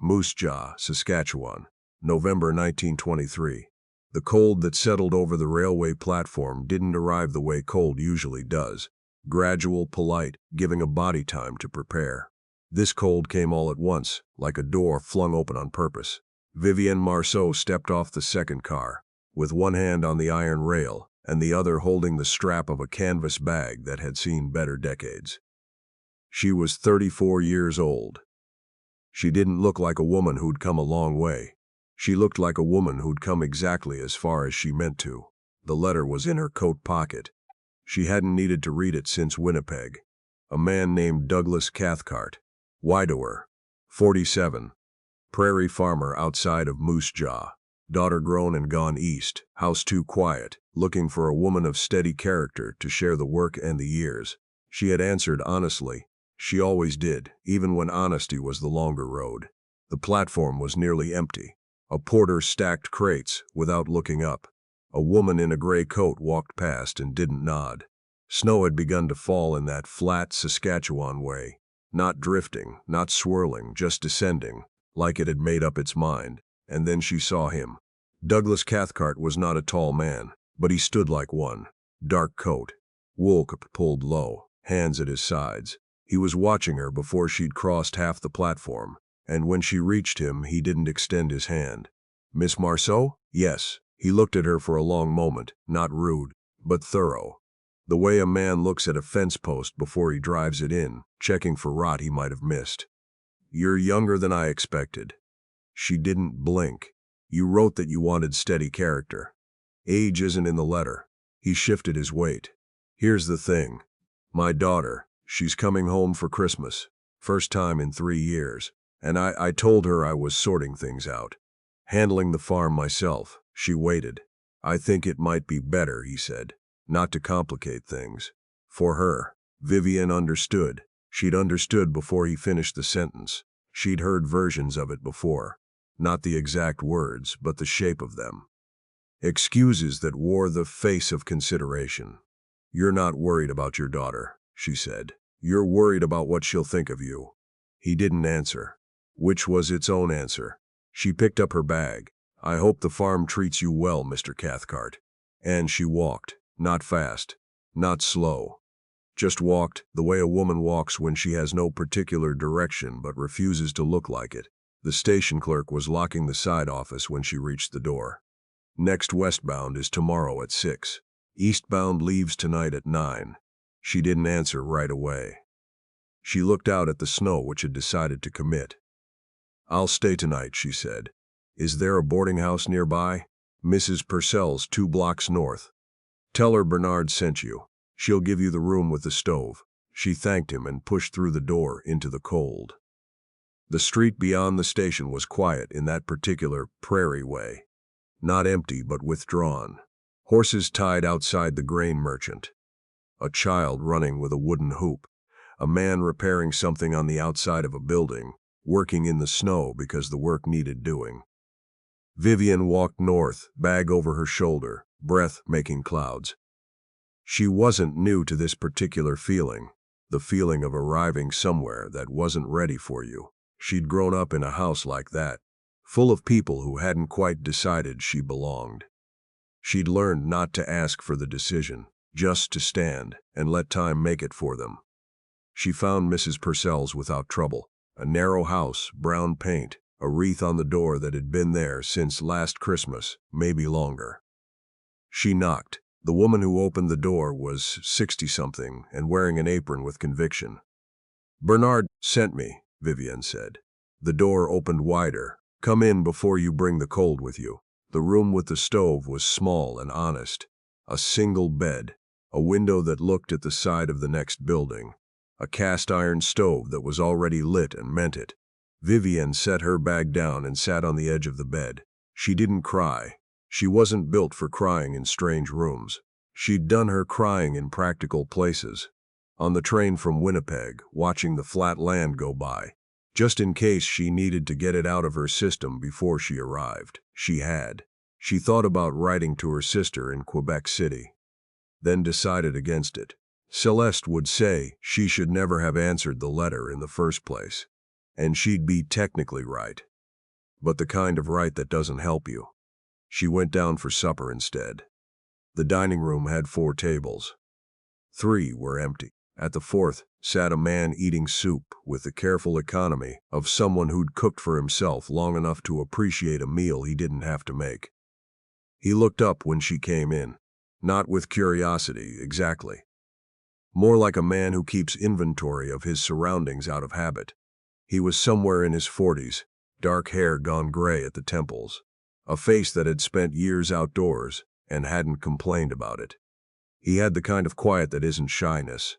Moose Jaw, Saskatchewan, November 1923. The cold that settled over the railway platform didn't arrive the way cold usually does. Gradual, polite, giving a body time to prepare. This cold came all at once, like a door flung open on purpose. Vivienne Marceau stepped off the second car, with one hand on the iron rail and the other holding the strap of a canvas bag that had seen better decades. She was 34 years old. She didn't look like a woman who'd come a long way. She looked like a woman who'd come exactly as far as she meant to. The letter was in her coat pocket. She hadn't needed to read it since Winnipeg. A man named Douglas Cathcart, widower, 47, prairie farmer outside of Moose Jaw, daughter grown and gone east, house too quiet, looking for a woman of steady character to share the work and the years. She had answered honestly. She always did, even when honesty was the longer road. The platform was nearly empty. A porter stacked crates without looking up. A woman in a gray coat walked past and didn't nod. Snow had begun to fall in that flat Saskatchewan way. Not drifting, not swirling, just descending, like it had made up its mind. And then she saw him. Douglas Cathcart was not a tall man, but he stood like one. Dark coat, wool cap pulled low, hands at his sides. He was watching her before she'd crossed half the platform, and when she reached him, he didn't extend his hand. "Miss Marceau?" "Yes." He looked at her for a long moment, not rude, but thorough. The way a man looks at a fence post before he drives it in, checking for rot he might have missed. "You're younger than I expected." She didn't blink. "You wrote that you wanted steady character. Age isn't in the letter." He shifted his weight. "Here's the thing. My daughter, she's coming home for Christmas. First time in 3 years. And I told her I was sorting things out. Handling the farm myself." She waited. "I think it might be better," he said, "not to complicate things." For her. Vivienne understood. She'd understood before he finished the sentence. She'd heard versions of it before. Not the exact words, but the shape of them. Excuses that wore the face of consideration. "You're not worried about your daughter," she said. "You're worried about what she'll think of you." He didn't answer, which was its own answer. She picked up her bag. "I hope the farm treats you well, Mr. Cathcart." And she walked, not fast, not slow. Just walked, the way a woman walks when she has no particular direction but refuses to look like it. The station clerk was locking the side office when she reached the door. "Next westbound is tomorrow at 6. Eastbound leaves tonight at 9. She didn't answer right away. She looked out at the snow which had decided to commit. "I'll stay tonight," she said. "Is there a boarding house nearby?" "Mrs. Purcell's 2 blocks north. Tell her Bernard sent you. She'll give you the room with the stove." She thanked him and pushed through the door into the cold. The street beyond the station was quiet in that particular prairie way. Not empty but withdrawn. Horses tied outside the grain merchant. A child running with a wooden hoop. A man repairing something on the outside of a building, working in the snow because the work needed doing. Vivienne walked north, bag over her shoulder, breath making clouds. She wasn't new to this particular feeling, the feeling of arriving somewhere that wasn't ready for you. She'd grown up in a house like that, full of people who hadn't quite decided she belonged. She'd learned not to ask for the decision, just to stand and let time make it for them. She found Mrs. Purcell's without trouble. A narrow house, brown paint, a wreath on the door that had been there since last Christmas, maybe longer. She knocked. The woman who opened the door was 60-something and wearing an apron with conviction. "Bernard sent me," Vivienne said. The door opened wider. "Come in before you bring the cold with you." The room with the stove was small and honest. A single bed, a window that looked at the side of the next building, a cast-iron stove that was already lit and meant it. Vivienne set her bag down and sat on the edge of the bed. She didn't cry. She wasn't built for crying in strange rooms. She'd done her crying in practical places. On the train from Winnipeg, watching the flat land go by. Just in case she needed to get it out of her system before she arrived. She had. She thought about writing to her sister in Quebec City. Then decided against it. Celeste would say she should never have answered the letter in the first place. And she'd be technically right. but the kind of right that doesn't help you. She went down for supper instead. The dining room had 4 tables. 3 were empty. At the 4th sat a man eating soup with the careful economy of someone who'd cooked for himself long enough to appreciate a meal he didn't have to make. He looked up when she came in, not with curiosity exactly. More like a man who keeps inventory of his surroundings out of habit. He was somewhere in his 40s, dark hair gone gray at the temples, a face that had spent years outdoors and hadn't complained about it. He had the kind of quiet that isn't shyness.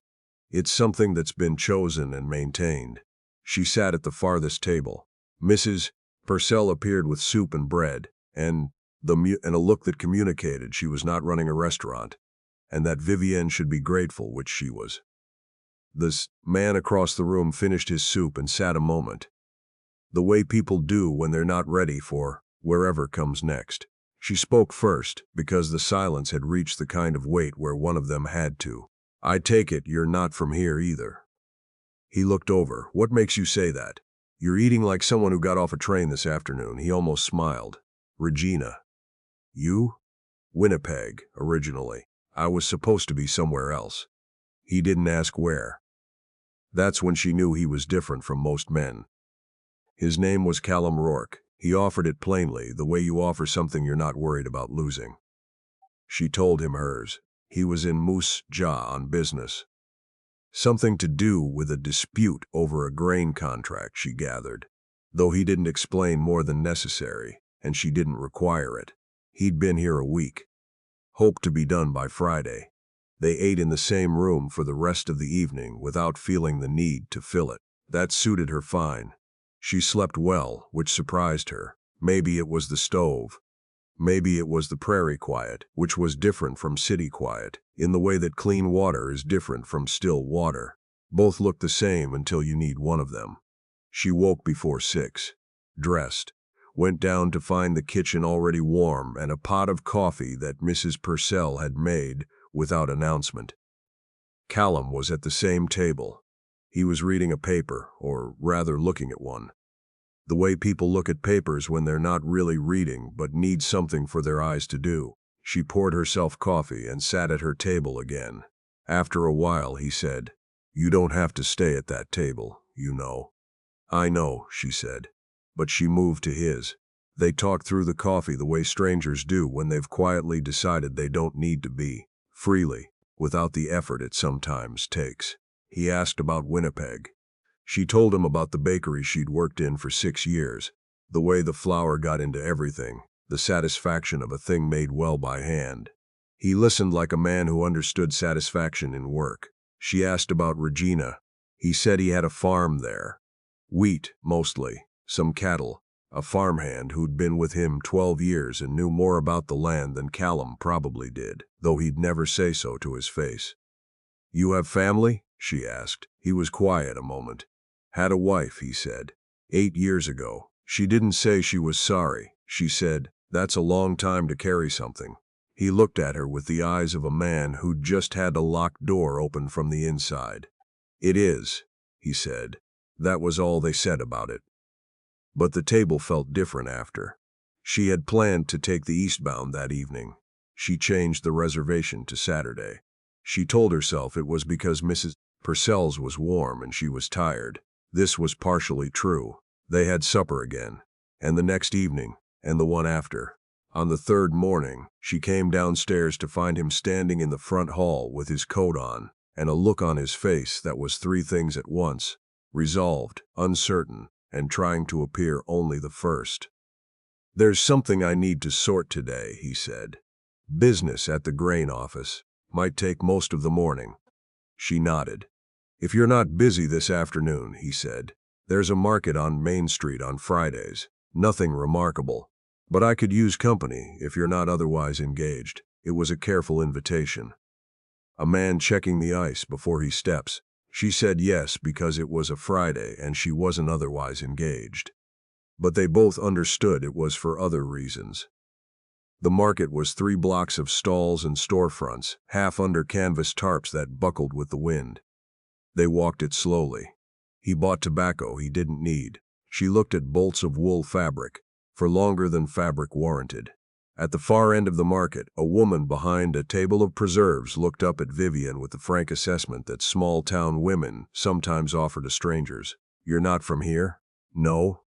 It's something that's been chosen and maintained. She sat at the farthest table. Mrs. Purcell appeared with soup and bread, and a look that communicated she was not running a restaurant, and that Vivienne should be grateful, which she was. This man across the room finished his soup and sat a moment, the way people do when they're not ready for wherever comes next. She spoke first, because the silence had reached the kind of weight where one of them had to. "I take it you're not from here either." He looked over. "What makes you say that? You're eating like someone who got off a train this afternoon." He almost smiled. "Regina." "You?" "Winnipeg, originally. I was supposed to be somewhere else." He didn't ask where. That's when she knew he was different from most men. His name was Callum Rourke. He offered it plainly, the way you offer something you're not worried about losing. She told him hers. He was in Moose Jaw on business. Something to do with a dispute over a grain contract, she gathered, though he didn't explain more than necessary, and she didn't require it. He'd been here a week. Hoped to be done by Friday. They ate in the same room for the rest of the evening without feeling the need to fill it. That suited her fine. She slept well, which surprised her. Maybe it was the stove. Maybe it was the prairie quiet, which was different from city quiet, in the way that clean water is different from still water. Both look the same until you need one of them. She woke before 6, dressed, went down to find the kitchen already warm and a pot of coffee that Mrs. Purcell had made without announcement. Callum was at the same table. He was reading a paper, or rather looking at one. The way people look at papers when they're not really reading but need something for their eyes to do. She poured herself coffee and sat at her table again. After a while he said, "You don't have to stay at that table, you know." "I know," she said. But she moved to his. They talked through the coffee the way strangers do when they've quietly decided they don't need to be, freely, without the effort it sometimes takes. He asked about Winnipeg. She told him about the bakery she'd worked in for 6 years, the way the flour got into everything, the satisfaction of a thing made well by hand. He listened like a man who understood satisfaction in work. She asked about Regina. He said he had a farm there. Wheat, mostly, some cattle, a farmhand who'd been with him 12 years and knew more about the land than Callum probably did, though he'd never say so to his face. "You have family?" she asked. He was quiet a moment. "Had a wife," he said. 8 years ago. She didn't say she was sorry. She said, "That's a long time to carry something." He looked at her with the eyes of a man who'd just had a locked door open from the inside. "It is," he said. That was all they said about it. But the table felt different after. She had planned to take the eastbound that evening. She changed the reservation to Saturday. She told herself it was because Mrs. Purcell's was warm and she was tired. This was partially true. They had supper again, and the next evening, and the one after. On the 3rd morning, she came downstairs to find him standing in the front hall with his coat on, and a look on his face that was 3 things at once: resolved, uncertain, and trying to appear only the first. "There's something I need to sort today," he said. "Business at the grain office. Might take most of the morning." She nodded. "If you're not busy this afternoon," he said, "there's a market on Main Street on Fridays. Nothing remarkable. But I could use company if you're not otherwise engaged." It was a careful invitation. "A man checking the ice before he steps." She said yes because it was a Friday and she wasn't otherwise engaged. But they both understood it was for other reasons. The market was 3 blocks of stalls and storefronts, half under canvas tarps that buckled with the wind. They walked it slowly. He bought tobacco he didn't need. She looked at bolts of wool fabric, for longer than fabric warranted. At the far end of the market, a woman behind a table of preserves looked up at Vivienne with the frank assessment that small-town women sometimes offer to strangers. "You're not from here?" "No."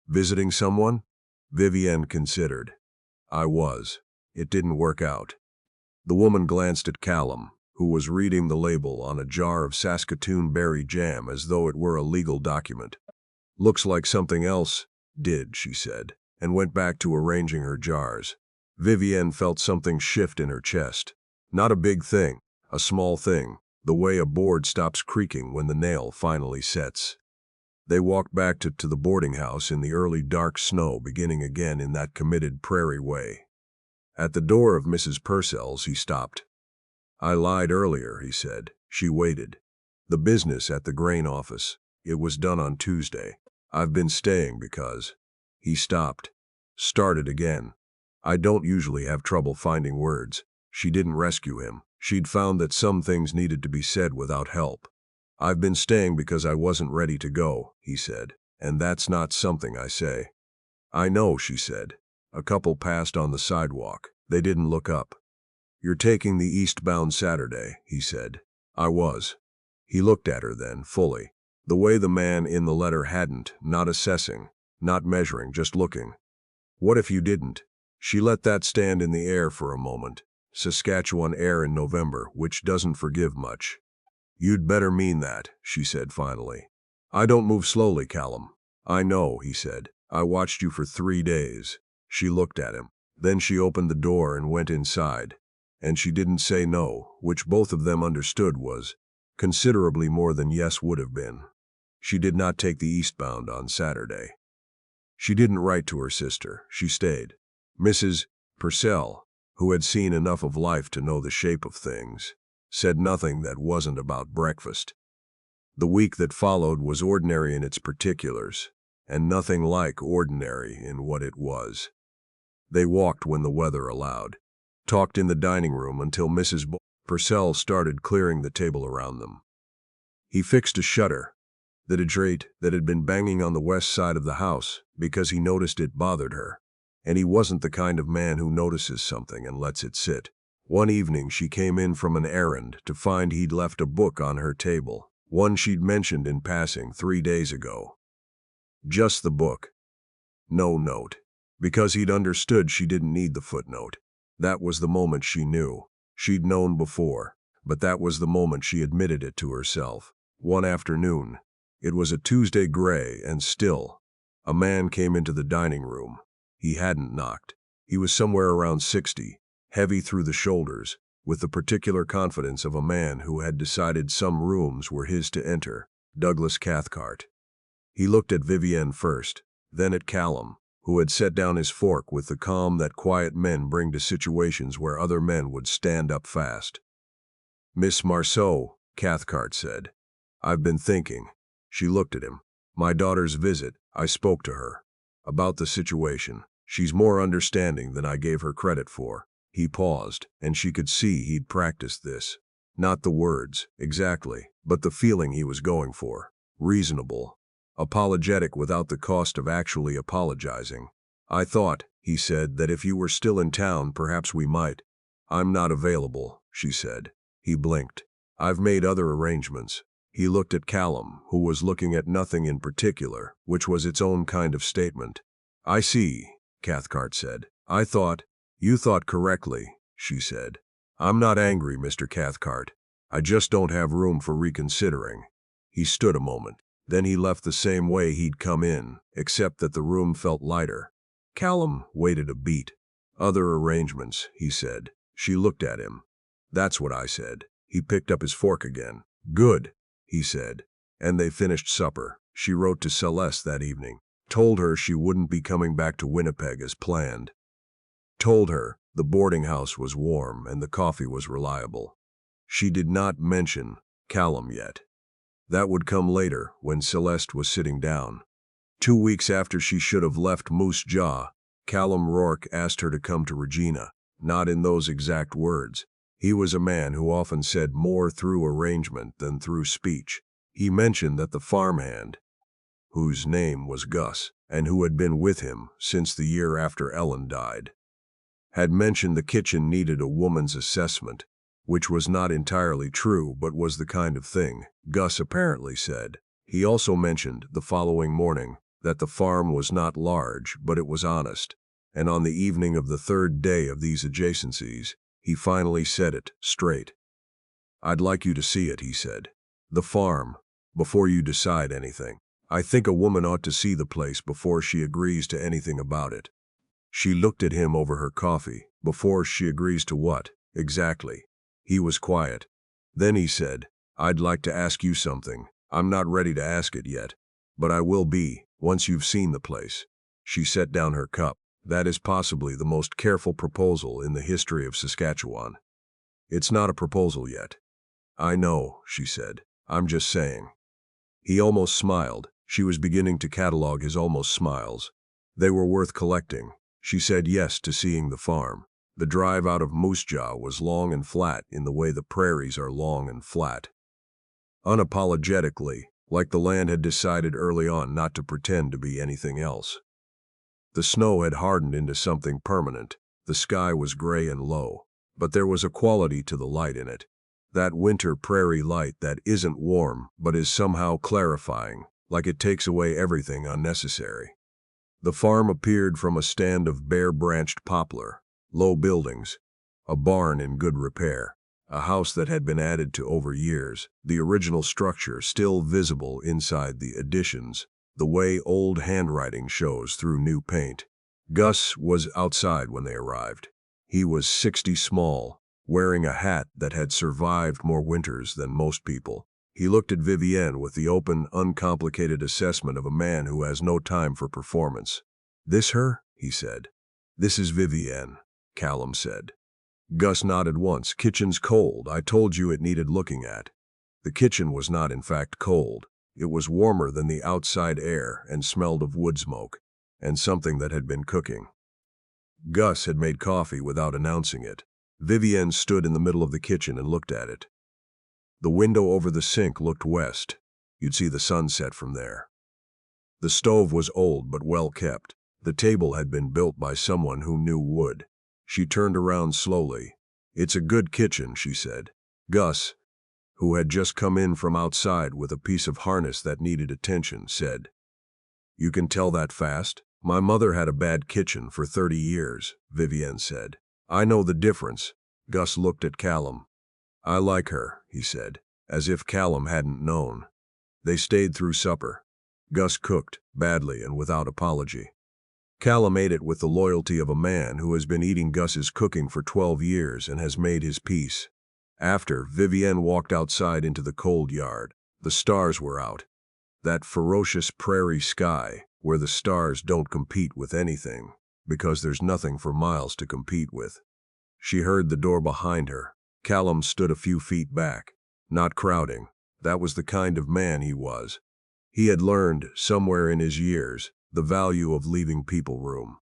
"Visiting someone?" Vivienne considered. "I was. It didn't work out." The woman glanced at Callum, who was reading the label on a jar of Saskatchewan berry jam as though it were a legal document. "Looks like something else did," she said, and went back to arranging her jars. Vivienne felt something shift in her chest. Not a big thing, a small thing, the way a board stops creaking when the nail finally sets. They walked back to the boarding house in the early dark snow, beginning again in that committed prairie way. At the door of Mrs. Purcell's he stopped. "I lied earlier," he said. She waited. "The business at the grain office. It was done on Tuesday. I've been staying because—" He stopped. Started again. "I don't usually have trouble finding words." She didn't rescue him. She'd found that some things needed to be said without help. "I've been staying because I wasn't ready to go," he said. "And that's not something I say." "I know," she said. A couple passed on the sidewalk. They didn't look up. "You're taking the eastbound Saturday," he said. "I was." He looked at her then, fully. The way the man in the letter hadn't, not assessing, not measuring, just looking. "What if you didn't?" She let that stand in the air for a moment. Saskatchewan air in November, which doesn't forgive much. "You'd better mean that," she said finally. "I don't move slowly, Callum." "I know," he said. "I watched you for 3 days." She looked at him. Then she opened the door and went inside. And she didn't say no, which both of them understood was considerably more than yes would have been. She did not take the eastbound on Saturday. She didn't write to her sister. She stayed. Mrs. Purcell, who had seen enough of life to know the shape of things, said nothing that wasn't about breakfast. The week that followed was ordinary in its particulars, and nothing like ordinary in what it was. They walked when the weather allowed, talked in the dining room until Mrs. Purcell started clearing the table around them. He fixed a shutter that had been banging on the west side of the house because he noticed it bothered her, and he wasn't the kind of man who notices something and lets it sit. One evening she came in from an errand to find he'd left a book on her table, one she'd mentioned in passing 3 days ago. Just the book. No note. Because he'd understood she didn't need the footnote. That was the moment she knew. She'd known before, but that was the moment she admitted it to herself. One afternoon. It was a Tuesday, gray and still. A man came into the dining room. He hadn't knocked. He was somewhere around 60, heavy through the shoulders, with the particular confidence of a man who had decided some rooms were his to enter. Douglas Cathcart. He looked at Vivienne first, then at Callum, who had set down his fork with the calm that quiet men bring to situations where other men would stand up fast. "Miss Marceau," Cathcart said. "I've been thinking." She looked at him. "My daughter's visit, I spoke to her. About the situation. She's more understanding than I gave her credit for." He paused, and she could see he'd practiced this. Not the words, exactly, but the feeling he was going for. Reasonable. Apologetic without the cost of actually apologizing. "I thought," he said, "that if you were still in town, perhaps we might." "I'm not available," she said. He blinked. "I've made other arrangements." He looked at Callum, who was looking at nothing in particular, which was its own kind of statement. "I see," Cathcart said. You thought correctly," she said. "I'm not angry, Mr. Cathcart. I just don't have room for reconsidering." He stood a moment. Then he left the same way he'd come in, except that the room felt lighter. Callum waited a beat. "Other arrangements," he said. She looked at him. "That's what I said." He picked up his fork again. "Good," he said. And they finished supper. She wrote to Celeste that evening. Told her she wouldn't be coming back to Winnipeg as planned. Told her the boarding house was warm and the coffee was reliable. She did not mention Callum yet. That would come later, when Celeste was sitting down. 2 weeks after she should have left Moose Jaw, Callum Rourke asked her to come to Regina, not in those exact words. He was a man who often said more through arrangement than through speech. He mentioned that the farmhand, whose name was Gus, and who had been with him since the year after Ellen died, had mentioned the kitchen needed a woman's assessment, which was not entirely true but was the kind of thing Gus apparently said. He also mentioned the following morning that the farm was not large, but it was honest, and on the evening of the third day of these adjacencies, he finally said it straight. "I'd like you to see it," he said. "The farm, before you decide anything. I think a woman ought to see the place before she agrees to anything about it." She looked at him over her coffee. "Before she agrees to what, exactly?" He was quiet. Then he said, "I'd like to ask you something. I'm not ready to ask it yet, but I will be, once you've seen the place." She set down her cup. "That is possibly the most careful proposal in the history of Saskatchewan." "It's not a proposal yet." "I know," she said. "I'm just saying." He almost smiled. She was beginning to catalog his almost smiles. They were worth collecting. She said yes to seeing the farm. The drive out of Moose Jaw was long and flat in the way the prairies are long and flat. Unapologetically, like the land had decided early on not to pretend to be anything else. The snow had hardened into something permanent. The sky was gray and low, but there was a quality to the light in it. That winter prairie light that isn't warm but is somehow clarifying, like it takes away everything unnecessary. The farm appeared from a stand of bare-branched poplar, low buildings, a barn in good repair, a house that had been added to over years, the original structure still visible inside the additions, the way old handwriting shows through new paint. Gus was outside when they arrived. He was 60 small, wearing a hat that had survived more winters than most people. He looked at Vivienne with the open, uncomplicated assessment of a man who has no time for performance. "This her?" he said. "This is Vivienne," Callum said. Gus nodded once. "Kitchen's cold. I told you it needed looking at." The kitchen was not in fact cold. It was warmer than the outside air and smelled of wood smoke, and something that had been cooking. Gus had made coffee without announcing it. Vivienne stood in the middle of the kitchen and looked at it. The window over the sink looked west. You'd see the sunset from there. The stove was old but well kept. The table had been built by someone who knew wood. She turned around slowly. "It's a good kitchen," she said. Gus, who had just come in from outside with a piece of harness that needed attention, said, "You can tell that fast?" "My mother had a bad kitchen for 30 years, Vivienne said. "I know the difference." Gus looked at Callum. "I like her," he said, as if Callum hadn't known. They stayed through supper. Gus cooked, badly and without apology. Callum ate it with the loyalty of a man who has been eating Gus's cooking for 12 years and has made his peace. After, Vivienne walked outside into the cold yard. The stars were out. That ferocious prairie sky, where the stars don't compete with anything, because there's nothing for miles to compete with. She heard the door behind her. Callum stood a few feet back, not crowding. That was the kind of man he was. He had learned, somewhere in his years, the value of leaving people room.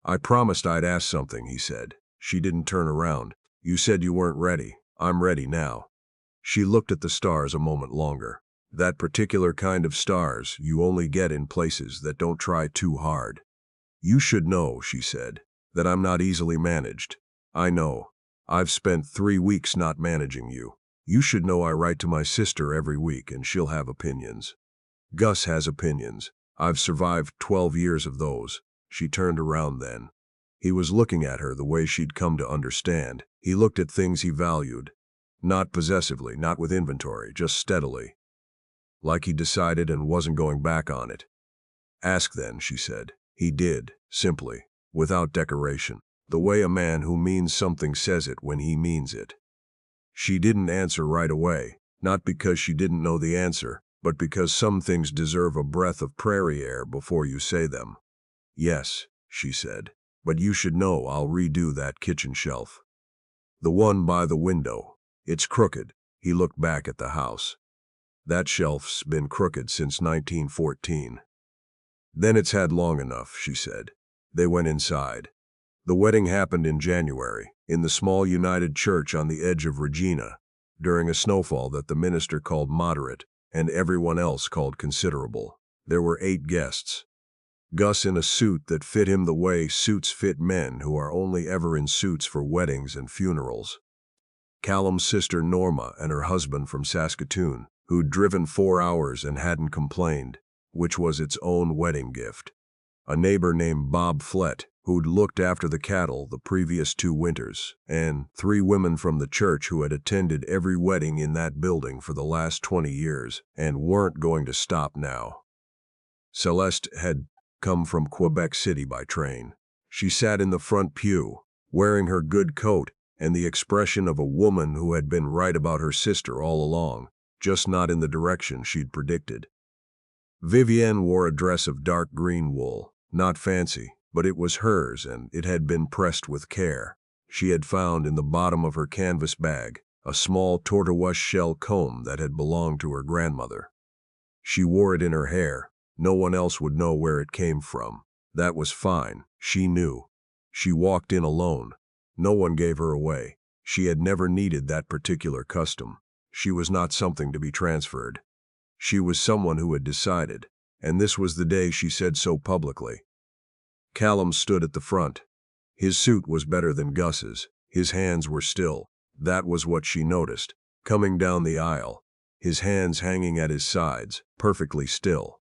"I promised I'd ask something," he said. She didn't turn around. "You said you weren't ready. I'm ready now." She looked at the stars a moment longer. That particular kind of stars you only get in places that don't try too hard. "You should know," she said, "that I'm not easily managed." "I know. I've spent 3 weeks not managing you. You should know I write to my sister every week and she'll have opinions. Gus has opinions. I've survived 12 years of those." She turned around then. He was looking at her the way she'd come to understand. He looked at things he valued. Not possessively, not with inventory, just steadily. Like he decided and wasn't going back on it. "Ask then," she said. He did, simply, without decoration. The way a man who means something says it when he means it. She didn't answer right away, not because she didn't know the answer, but because some things deserve a breath of prairie air before you say them. "Yes," she said, "but you should know I'll redo that kitchen shelf. The one by the window. It's crooked." He looked back at the house. "That shelf's been crooked since 1914. "Then it's had long enough," she said. They went inside. The wedding happened in January, in the small United Church on the edge of Regina, during a snowfall that the minister called moderate and everyone else called considerable. There were 8 guests. Gus in a suit that fit him the way suits fit men who are only ever in suits for weddings and funerals. Callum's sister Norma and her husband from Saskatchewan, who'd driven 4 hours and hadn't complained, which was its own wedding gift. A neighbor named Bob Flett, who'd looked after the cattle the previous 2 winters, and 3 women from the church who had attended every wedding in that building for the last 20 years and weren't going to stop now. Celeste had come from Quebec City by train. She sat in the front pew, wearing her good coat and the expression of a woman who had been right about her sister all along, just not in the direction she'd predicted. Vivienne wore a dress of dark green wool, not fancy, but it was hers and it had been pressed with care. She had found in the bottom of her canvas bag a small tortoise shell comb that had belonged to her grandmother. She wore it in her hair. No one else would know where it came from. That was fine, she knew. She walked in alone. No one gave her away. She had never needed that particular custom. She was not something to be transferred. She was someone who had decided, and this was the day she said so publicly. Callum stood at the front. His suit was better than Gus's. His hands were still. That was what she noticed, coming down the aisle. His hands hanging at his sides, perfectly still.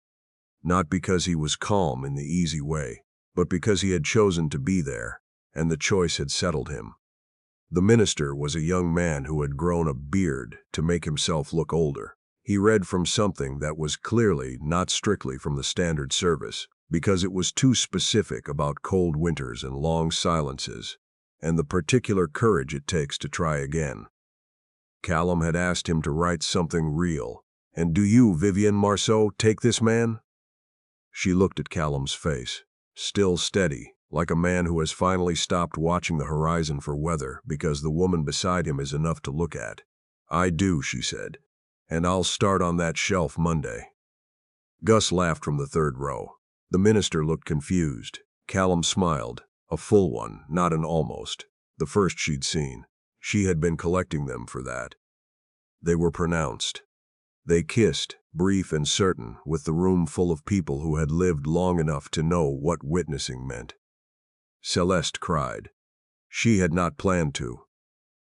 Not because he was calm in the easy way, but because he had chosen to be there, and the choice had settled him. The minister was a young man who had grown a beard to make himself look older. He read from something that was clearly not strictly from the standard service, because it was too specific about cold winters and long silences, and the particular courage it takes to try again. Callum had asked him to write something real. "And do you, Vivienne Marceau, take this man?" She looked at Callum's face, still steady, like a man who has finally stopped watching the horizon for weather because the woman beside him is enough to look at. "I do," she said, "and I'll start on that shelf Monday." Gus laughed from the 3rd row. The minister looked confused. Callum smiled, a full one, not an almost, the first she'd seen. She had been collecting them for that. They were pronounced. They kissed, brief and certain, with the room full of people who had lived long enough to know what witnessing meant. Celeste cried. She had not planned to.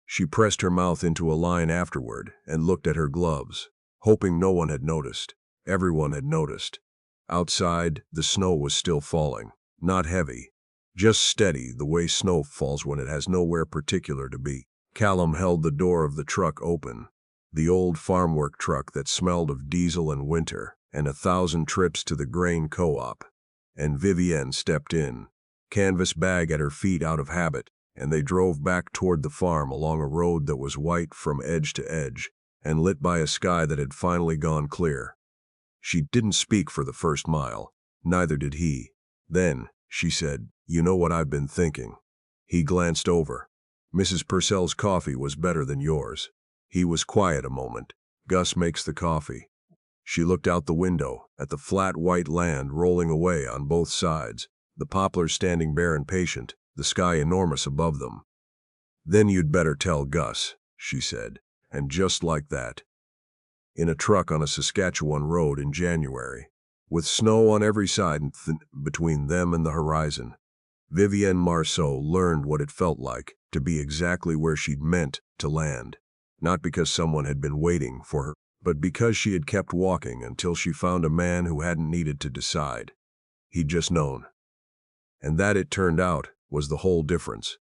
She pressed her mouth into a line afterward and looked at her gloves, hoping no one had noticed. Everyone had noticed. Outside, the snow was still falling, not heavy, just steady the way snow falls when it has nowhere particular to be. Callum held the door of the truck open, the old farm work truck that smelled of diesel and winter and 1,000 trips to the grain co-op, and Vivienne stepped in, canvas bag at her feet out of habit, and they drove back toward the farm along a road that was white from edge to edge and lit by a sky that had finally gone clear. She didn't speak for the first mile, neither did he. Then, she said, "You know what I've been thinking." He glanced over. "Mrs. Purcell's coffee was better than yours." He was quiet a moment. "Gus makes the coffee." She looked out the window, at the flat white land rolling away on both sides, the poplars standing bare and patient, the sky enormous above them. "Then you'd better tell Gus," she said, and just like that. In a truck on a Saskatchewan road in January, with snow on every side and between them and the horizon, Vivienne Marceau learned what it felt like to be exactly where she'd meant to land, not because someone had been waiting for her, but because she had kept walking until she found a man who hadn't needed to decide. He'd just known. And that, it turned out, was the whole difference.